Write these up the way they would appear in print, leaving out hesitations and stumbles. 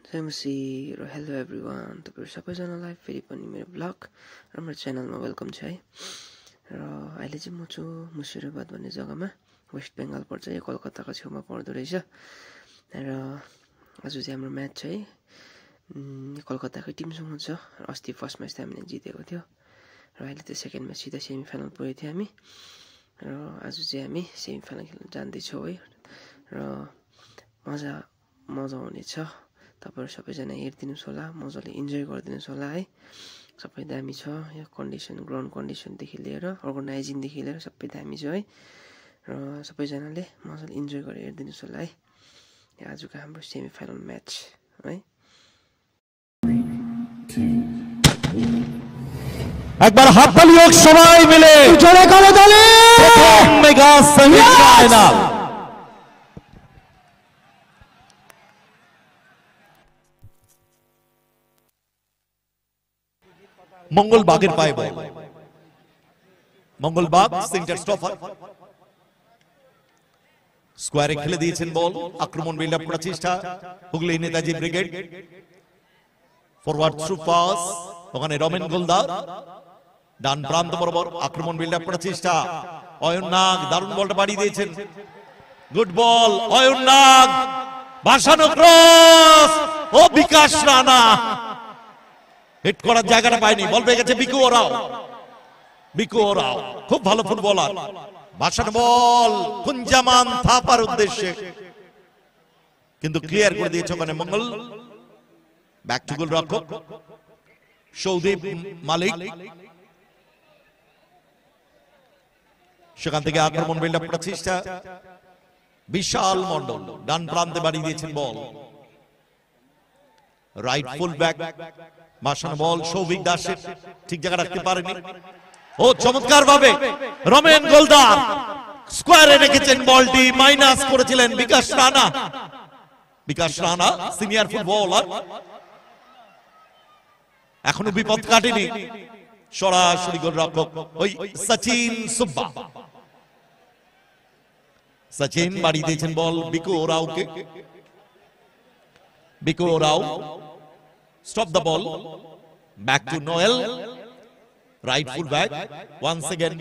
Namaste र hello everyone तपाईहरु सबैजनालाई फेरि पनि मेरो ब्लग र मेरो च्यानलमा वेलकम छ है। र अहिले चाहिँ म छु मुर्शिदाबाद भन्ने जग्गामा, वेस्ट बेंगल पर्छ, यो कलकत्ताको छेउमा पर्दो रहेछ। र आज चाहिँ हाम्रो म्याच छ है, कलकत्ताकै टिमसँग छ। अस्ति फर्स्ट म्याच त हामीले जितेको थियो र अहिले त सेकेन्ड म्याच सिधा सेमी फाइनल पुगेको थियो हामी। र आज चाहिँ हामी सेमी फाइनल खेल्न जाँदै छौं है। र मजा हुनेछ। तपाईहरु सबैजना हेरिदिनुस् होला, मजाले इन्जोय गरिदिनुस् होला है। सबै दामी छ, यो कन्डिसन, ग्राउन्ड कन्डिसन देखि लिएर अर्गनाइजिङ देखि लिएर सबै दामी छ है। र सबैजनाले मजाले इन्जोय गरेर हेरिदिनुस् होला है। यो आजको हाम्रो सेमी फाइनल म्याच है। একবার হাততালি হোক সবাই মিলে, জোরে করে তালি। প্রথম মেগা সেমিফাইনাল মঙ্গলবাগের পায়ে বল। মঙ্গলবাগ সেন্টার স্টপার, স্কোয়ারে খেলে দিয়েছেন বল। আক্রমণ বিল্ড আপ করার চেষ্টা Hooghly Netaji brigade. Forward through pass, ওখানে রমেন গোলদার ডান প্রান্ত বরাবর আক্রমণ বিল্ড আপ করার চেষ্টা। অয়ন নাগ দারুণ বলটা বাড়িয়ে দিয়েছেন, গুড বল। অয়ন নাগ ভাসানো ক্রস, ও বিকাশ রানা হিট করার জায়গাটা পায়নি, বল পেয়ে গেছে বিকু ওরাও। বিকু ওরাও খুব ভালো ফুটবলার। ভাসানো বল কুঞ্জামান থাপার উদ্দেশ্যে, কিন্তু ক্লিয়ার করে দিয়েছে ওখানে মঙ্গল। ব্যাক টু গোল রক্ষক সৌদীপ মালিক। সেখান থেকে আক্রমণ বিল্ড আপ করার চেষ্টা বিশাল মন্ডল, ডান প্রান্তে বাড়িয়ে দিয়েছেন বল। রাইট ফুল ব্যাক মাসানো বল সৌভিক দাসের, ঠিক জায়গা রাখতে পারেনি। ও চমৎকার ভাবে রমেন গোলদার স্কোয়ারে রেখেছেন বলটি, মাইনাস করেছিলেন বিকাশ রানা। বিকাশ রানা সিনিয়র ফুটবলার, এখনো বিপদ কাটেনি। সরাসরি গোল রক্ষক ওই সচিন সুব্বা। সচিন বাড়িয়ে দিয়েছেন বল বিকু ওরাওকে। Biku Oraon stop the ball, back to Noel. Right full back once again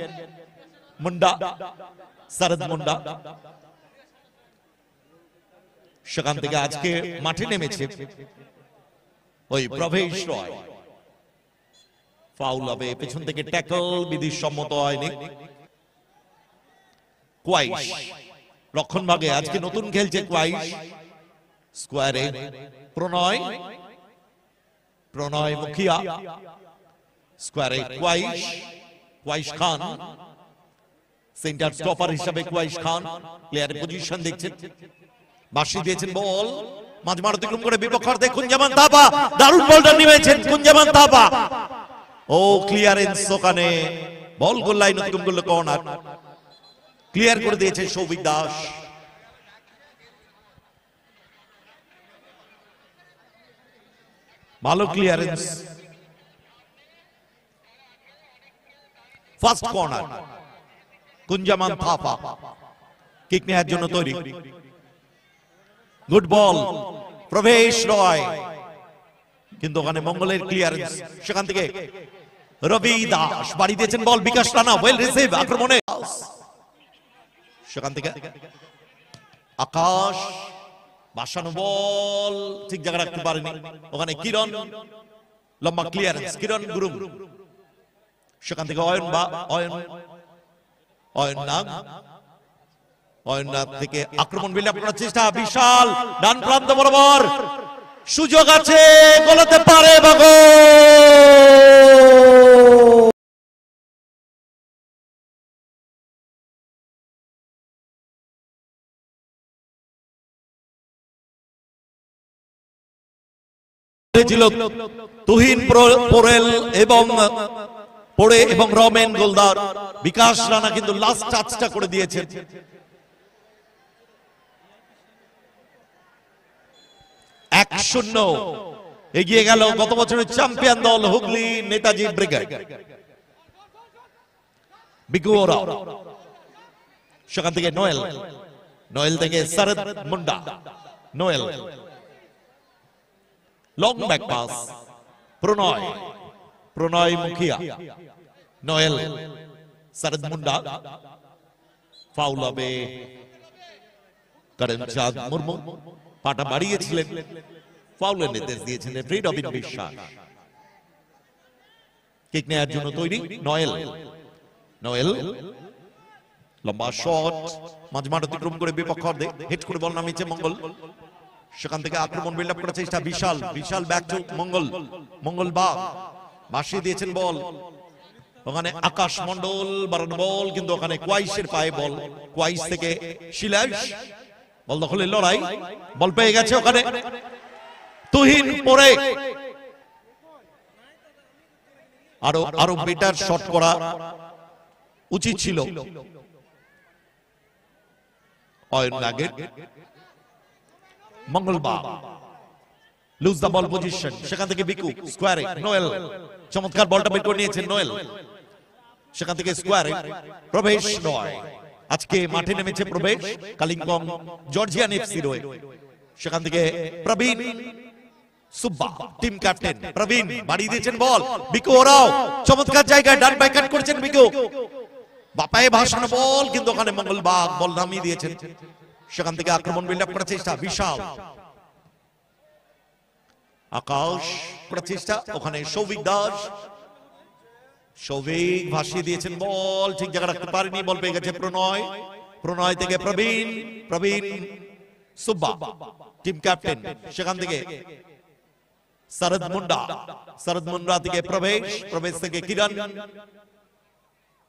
Munda, Sharad Munda. সেখান থেকে আজকে মাঠে নেমেছে ওই প্রবেশ রয়। ফাউল হবে, পেছন থেকে ট্যাকল বিধি সম্মত হয়নি। কোয়াইশ রক্ষণ ভাগে আজকে নতুন খেলছে কোয়াইশ। স্কোয়ারে প্রণয়, প্রণয় মুখিয়া। স্কোয়ারে কোয়াইশ, কোয়াইশ খান সেন্টার স্টপার হিসাবে। কোয়াইশ খান প্লেয়ারের পজিশন দেখছেন, বাঁশি দিয়েছেন বল মাঝ মাঠ অতিক্রম করে বিপক্ষার্থে কুঞ্জামান থাপা দারুণ বলটা নিয়েছেন কুঞ্জামান থাপা। ও ক্লিয়ারেন্স, ওখানে বল গোল লাইন অতিক্রম করলো, কর্নার। ক্লিয়ার করে দিয়েছে সৌভিক দাস। ভালো clearance. First corner, Kunjaman Thapa kick নেওয়ার জন্য তৈরি। গুড বল প্রবেশ রয়, কিন্তু ওখানে মঙ্গলের ক্লিয়ারেন্স। সেখান থেকে রবি দাস বাড়িয়ে দিয়েছেন বল, বিকাশ রানা ওয়েল রিসিভ আক্রমণে। সেখান থেকে আকাশ বাসানো বল ঠিক জায়গা রাখতে পারেনি, ওখানে কিরণ লম্বা ক্লিয়ারেন্স, কিরণ গুরুং। সেখান থেকে অয়ন নাগ, অয়ন নাগ থেকে আক্রমণ বিল্ড আপ করার চেষ্টা বিশাল ডান প্রান্ত বরাবর। সুযোগ আছে, গোলতে পারে বাগো। তুহিন পোরেল এবং পড়ে এবং রমেন গোলদার। বিকাশ রানা কিন্তু লাস্ট টাচটা করে দিয়েছেন। 1-0 এগিয়ে গেল গত বছরের চ্যাম্পিয়ন দল হুগলি নেতাজি ব্রিগেড। বিকু ওরাও, সেখান থেকে নোয়েল, নোয়েল থেকে Sharad Munda. Noel long back pass, Pranay, Pranay Mukhiya, Noel, Sharad Munda, foul হবে। করমচাঁদ মুর্মু পাটা বাড়িয়েছিলেন, ফাউলের নির্দেশ দিয়েছেন রেফারি রবিন বিশ্বাস। কিক নেয়ার জন্য তৈরি নোয়েল, নোয়েল লম্বা শট, মাঝমাঠ অতিক্রম করে বিপক্ষ অর্ধে হিট করে বল নামিয়েছে মঙ্গল। সেখান থেকে আক্রমণ বিল্ড আপ করার চেষ্টা বিশাল, বিশাল ব্যাক টু মঙ্গল, মঙ্গল ভাসিয়ে দিয়েছেন বল। ওখানে আকাশ মন্ডল বাড়ানো বল, কিন্তু ওখানে কোয়াইশের পায়ে বল, কোয়াইশ থেকে শিলাস বল দখলের লড়াই, বল পেয়ে গেছে ওখানে তুহিন পরে। আরো বেটার শট করা উচিত ছিল অয়ন নাগের। মঙ্গলবার লুজ দা বল পজিশন, সেখান থেকে বিকু স্কোয়ারে, নোয়েল চমৎকার বলটা বের করে নিয়েছেন নোয়েল, সেখান থেকে স্কোয়ারে প্রবেশ নয়। আজকে মাঠে নেমেছে প্রবেশ কালিম্পং জর্জিয়ান এফসি রয়ে। সেখান থেকে প্রবীণ সুব্বা টিম ক্যাপ্টেন প্রবীণ বাড়িয়ে দিয়েছেন বল, বিকু ওরাও চমৎকার জায়গায় ডান ব্যাক কাট করেছেন বিকু, বাপায়ে ভাসানো বল, কিন্তু ওখানে মঙ্গল বাগ বল নামিয়ে দিয়েছেন। সেখান থেকে আক্রমণ বিল্ড আপ করার চেষ্টা বিশাল, আকাশ করার চেষ্টা, ওখানে সৌভিক দাস, সৌভিক ভাসিয়ে দিয়েছেন বল, ঠিক জায়গা রাখতে পারেনি, বল পেয়ে গেছে প্রণয়, প্রণয় থেকে প্রবীণ, প্রবীণ সুব্বা টিম ক্যাপ্টেন। সেখান থেকে শরদ মুন্ডা, শরদ মুন্ডা থেকে প্রবেশ, প্রবেশ থেকে কিরণ,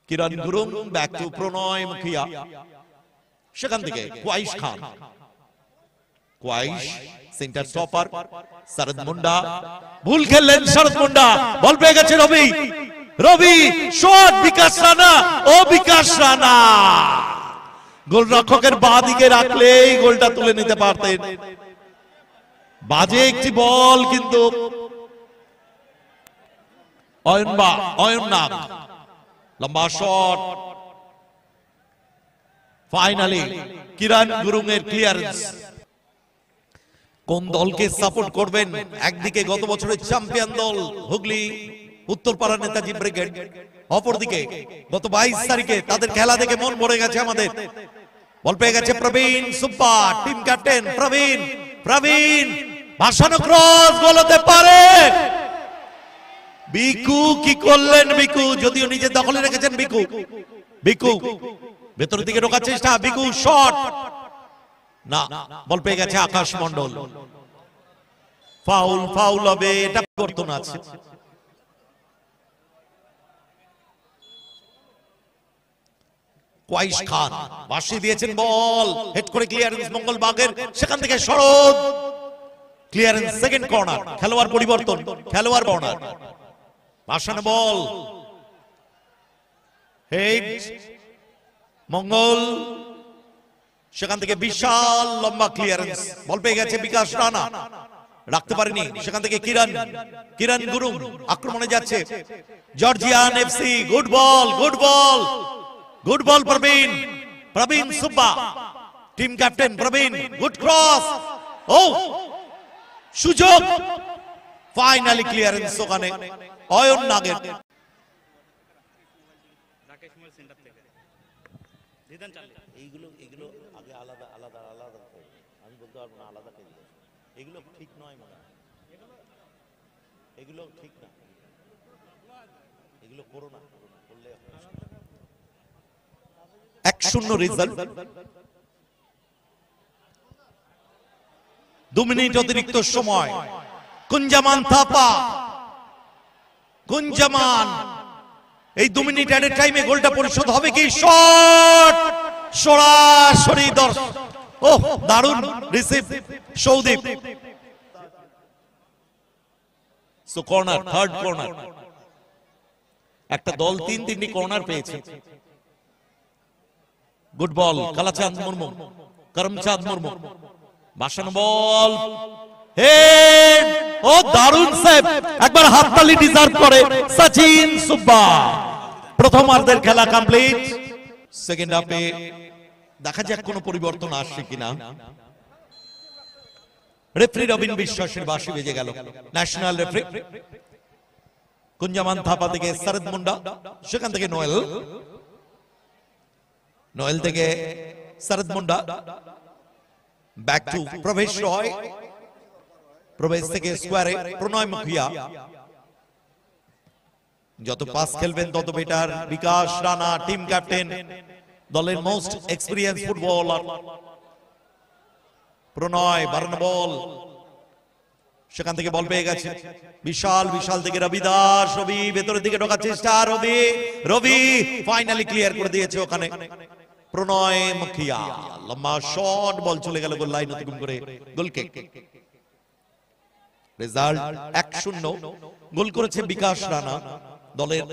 কিরণ গুরুং ব্যাক টু প্রণয় মুখিয়া। সেখান থেকে কোয়াইশ খান, কোয়াইশ সেন্টার স্টপার, শরদ মুন্ডা ভুল খেললেন, শরদ মুন্ডা বল পেয়ে গেছে রবি, রবি শট, বিকাশ রানা, ও বিকাশ রানা গোলরক্ষকের বাঁ দিকে রাখলে এই গোলটা তুলে নিতে পারতেন। বাজে একটি বল, কিন্তু অয়ন নাগ লম্বা শট, ফাইনালি কিরণ গুরুং এর ক্লিয়ারেন্স। কোন দলকে সাপোর্ট করবেন? একদিকে গত বছরের চ্যাম্পিয়ন দল হুগলি উত্তরপাড়া নেতাজি ব্রিগেড, অপরদিকে গত 22 তারিখে তাদের খেলা দেখে মন ভরে গেছে আমাদের। বল পেয়ে গেছে প্রবীণ সুব্বা টিম ক্যাপ্টেন, প্রবীণ, প্রবীণ ভাসানো ক্রস, গোল হতে পারে। বিকু কি করলেন? বিকু যদিও নিজের দখলে রেখেছেন, বিকু, বিকু ভেতরের দিকে ঢোকার চেষ্টা, বিকু শট না, বল পেয়ে গেছে আকাশ মন্ডল। ফাউল, ফাউল হবে, এটা করতো না। আছে কোয়াইশ খান ভাসিয়ে দিয়েছেন বল, হেড করে ক্লিয়ারেন্স মঙ্গল বাগের, সেখান থেকে শরৎ ক্লিয়ারেন্স, সেকেন্ড কর্নার, খেলোয়াড় পরিবর্তন, খেলোয়াড় কর্নার, ভাসানো বল, হেড মঙ্গল, সেখান থেকে বিশাল লম্বা ক্লিয়ারেন্স, বল পেয়ে গেছে বিকাশ রানা, রাখতে পারেনি। সেখান থেকে কিরণ, কিরণ গুরুং আক্রমণে যাচ্ছে Georgian FC, good ball, good ball, good ball Prabin, Prabin Subba team captain Prabin, good cross, ও সুযোগ, ফাইনালি ক্লিয়ারেন্স ওখানে অয়ন নাগের। এইগুলো এগুলো আগে আলাদা আলাদা আলাদা, আমি বলতে পারবো না আলাদা কে দিল, এগুলো ঠিক নয়, মনে হয় এগুলো ঠিক না, এগুলো করো না, করলে 1-0 রেজাল্ট। 2 মিনিট অতিরিক্ত সময়, কুঞ্জামান থাপা, কুঞ্জামান এই 2 মিনিট অ্যাডেড টাইমে গোলটা পরিশোধ হবে কি? শট সরাসরি দর্শক, ও দারুণ receive Soudip. So corner, third corner, একটা দল 3-3টি কর্নার পেয়েছে। গুড বল কালাচাঁদ মুর্মু, করমচাঁদ মুর্মু, ভাসানো বল, হেড, ও দারুণ সেভ, একবার হাততালি ডিজার্ভ করে সচিন সুব্বা। প্রথমার্ধের খেলা কমপ্লিট। সেকেন্ড হাফে দেখা যাক কোনো পরিবর্তন আসছে কিনা। রেফারি রবিন বিশ্বাসের বাঁশি বেজে গেল। ন্যাশনাল রেফারি কুঞ্জামান থাপা থেকে শরদ মুন্ডা, সেখান থেকে নোয়েল, নোয়েল থেকে শরদ মুন্ডা, ব্যাক টু প্রবেশ রয়, প্রবেশ থেকে স্কোয়ারে প্রণয় মুখিয়া। যত পাস খেলবেন তত বেটার। বিকাশ রানা টিম ক্যাপ্টেন, দলের মোস্ট এক্সপিরিয়েন্স ফুটবলার। প্রণয় 12 বল, সেখান থেকে বল পেয়ে গেছে বিশাল, বিশাল থেকে রবি দাস, রবি ভেতরের দিকে ঢোকার চেষ্টা, রবি, রবি ফাইনালি ক্লিয়ার করে দিয়েছে ওখানে প্রণয় মুখিয়া। লম্বা শট, বল চলে গেল গোল লাইন অতিক্রম করে, গোল কিক। রেজাল্ট 1-0। গোল করেছে বিকাশ রানা दलेर।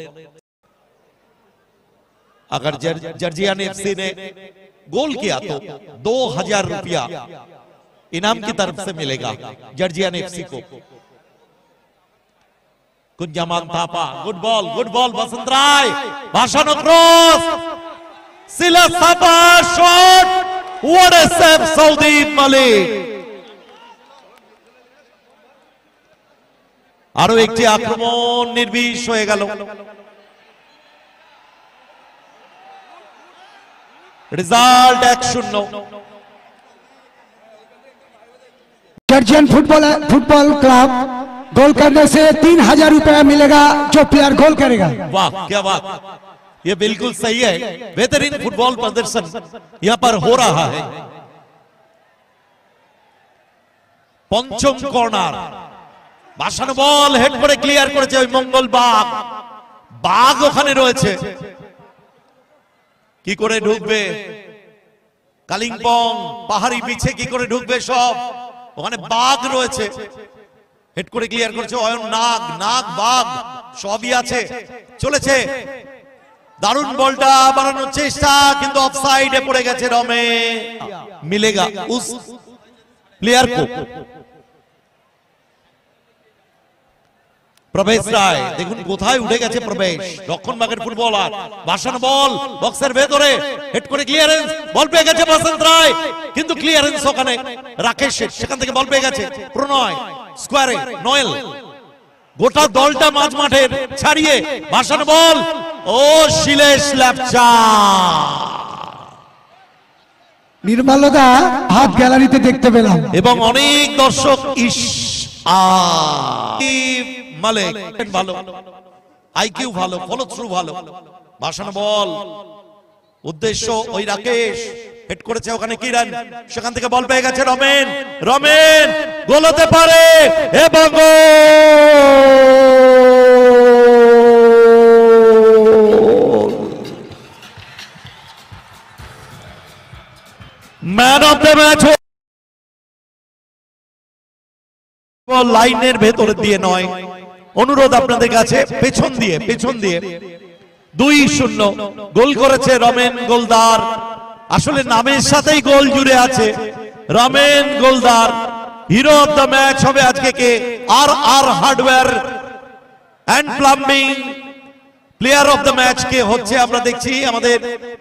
अगर जर्जियान एफसी ने गोल किया तो 2000 रुपया इनाम की तरफ से मिलेगा जर्जियान एफसी को। कुंजामान थापा, गुड बॉल बसंत राय, भाषानो cross, Sila Thapa shot, what a save Soudip Malik. আরো একটি আক্রমণ নির্বিষ হয়ে গেল। Result 1-0। Georgian football club goal करने से 3000 रुपया मिलेगा जो प्लेयर गोल करेगा। वाह क्या बात, ये बिल्कुल सही है। बेहतरीन फुटबॉल प्रदर्शन यहाँ पर हो रहा है। पंचम कॉर्नर, বাসানো বল হেড করে ক্লিয়ার করেছে ওই মঙ্গল বাগ। বাগ ওখানে রয়েছে, কি করে ঢুকবে কালিম্পং পাহাড়ি বিছে, কি করে ঢুকবে সব, ওখানে বাঘ রয়েছে। হেড করে ক্লিয়ার করেছে অয়ন নাগ, নাগ বাঘ সবই আছে। চলেছে দারুণ বলটা বানানোর চেষ্টা, কিন্তু অফসাইডে পড়ে গেছে। রমে মিলেগা উস প্লেয়ার কো। প্রবেশ রায় দেখুন কোথায় উঠে গেছে প্রবেশ, রক্ষণভাগের ফুটবলার। ভাসানো বল বক্সের ভেতরে, হেড করে ক্লিয়ারেন্স, বল পেয়ে গেছে বসন্ত রায়, কিন্তু ক্লিয়ারেন্স ওখানে রাকেশের, সেখান থেকে বল পেয়ে গেছে প্রণয়, স্কোয়ারে নোয়েল। গোটা দলটা মাঝ মাঠের ছাড়িয়ে ভাসানো বল, ও শিলেশ ল্যাপচা। নির্মলদা হাত গ্যালারিতে দেখতে পেলাম এবং অনেক দর্শক ইস মালিক ভালো, আইকিউ ভালো, ফলো থ্রু ভালো। ভাসানো বল, উদ্দেশ্য ওই রাকেশ, হেড করেছে ওখানে কিরণ, সেখান থেকে বল পেয়ে গেছে রমেন, রমেন গোল হতে পারে এবং ম্যান অফ দ্য ম্যাচ। লাইনের ভেতর দিয়ে নয়, অনুরোধ আপনাদের কাছে পেছন দিয়ে, পেছন দিয়ে। 2-0 গোল করেছে রমেন গোলদার। আসলে নামের সাথেই গোল জুড়ে আছে। Ramen Goldar hero of the match হবে আজকে কে? R R hardware and plumbing player of the match কে হচ্ছে আমরা দেখছি। আমাদের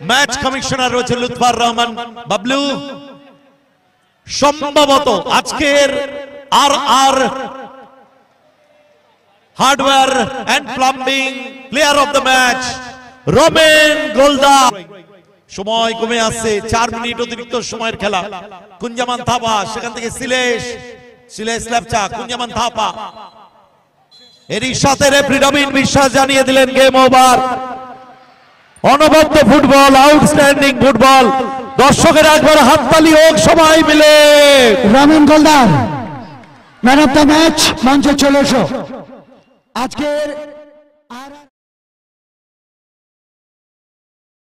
ম্যাচ কমিশনার রয়েছে লুৎফার রহমান বাবলু। সম্ভবত আজকের R R hardware and plumbing player of the match Ramen Goldar. সময় কমে আসছে, 4 মিনিট অতিরিক্ত সময়ের খেলা। কুঞ্জামান থাপা, সেখান থেকে শিলেশ, শিলেশ ল্যাপচা, কুঞ্জামান থাপা। এরই সাথে রেফারি রবিন বিশ্বাস জানিয়ে দিলেন গেম ওভার। অনবদ্য ফুটবল, আউটস্ট্যান্ডিং ফুটবল। দর্শকের একবার হাততালি হোক সবাই মিলে। Ramen Goldar man of the match, মঞ্চে চলে এসো। আজকের